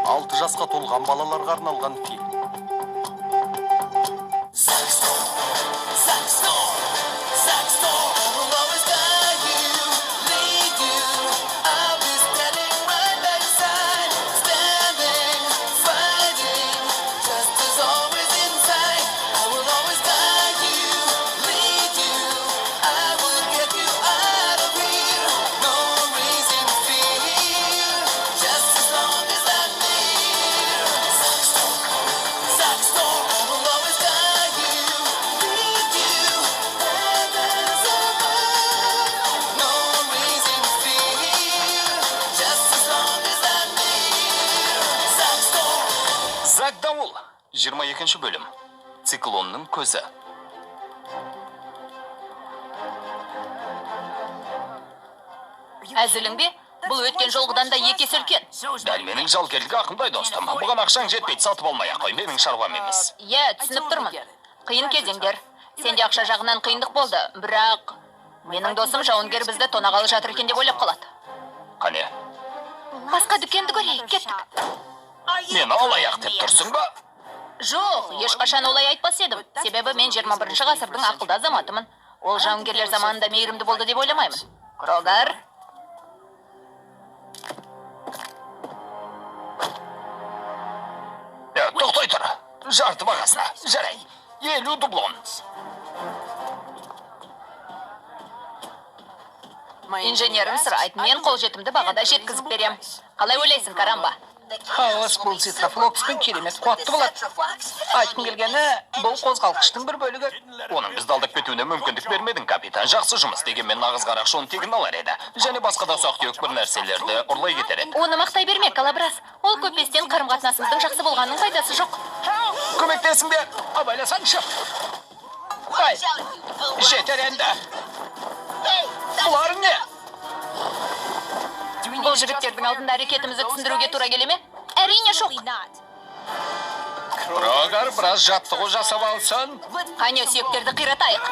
6 жасқа толған балаларға арналған фильм. Зак Дауыл, 22 бөлім. Циклонның көзі. Әзілің бе? Бұл өткен жолғыдан да екі есе үлкен. Дәл менің жалгерлік ақындай достым. Бұған ақшаң жетпейді, сатып алмай-ақ қой, менің шаруам емес. Иә, түсініп тұрмын. Қиын кезеңдер. Сенде ақша жағынан қиындық болды, бірақ менің досым жауынгер бізді тонағалы жатыр екен деп ойлап қалады. Қане? Басқа дүкенді көрейік, кеттік. Мені алаяқ деп тұрсың ба? Жоқ, ешқашан олай айтпас едім. Себебі мен 21 ғасырдың ақылды азаматымын. Ол жауынгерлер заманында мейірімді болды деп ойламаймын. Құралдар. Тоқтай тұр. Жарты бағасына. Жарай. 50 дублон. Инженерім сұрайды, мен қолжетімді бағада жеткізіп берем. Қалай ойлайсың, Карамба? Хаос бұл цитрофлокспен керемет қуатты болады. Айтқым келгені, бұл қозғалғыштың бір бөлігі. Оның бізді алдап кетуіне мүмкіндік бермедің, капитан. Жақсы жұмыс дегенмен нағыз қарақшы оны тегін алар еді. Және басқа да ұсақ-түйек бір нәрселерді ұрлай кетер еді. Оны мақтай берме, Калабрас. Ол көпестен қарым-қатынасымыздың жақсы болғанның пайдасы жоқ. Көмектесіңдер. Абайласаңшы. Ай, жетер енді. Бұларың не? Бұл жігіттердің алдында әрекетімізді түсіндіруге тура келе ме? Әрине жоқ. Құрағар біраз жаттығу жасап алсын. Қане сүйектерді қиратайық.